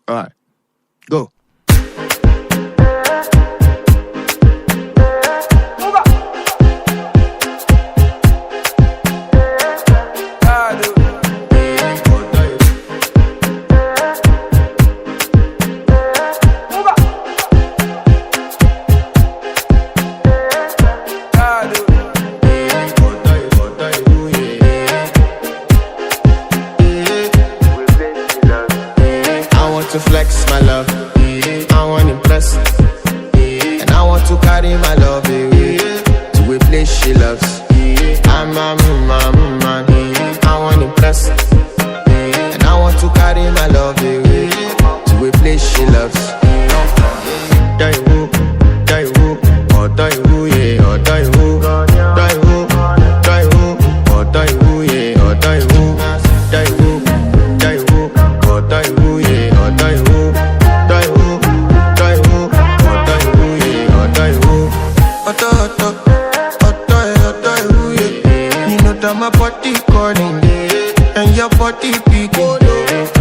Alright, go. To flex my love, I want to impress, and I want to carry my love away to a place she loves. I'm a man, I want to impress, and I want to carry my love away to a place she loves. Die who, or die who, yeah, or die who, die who, die who, or die who, yeah, or die who, die who, or die who, yeah. My body calling, and your body picking.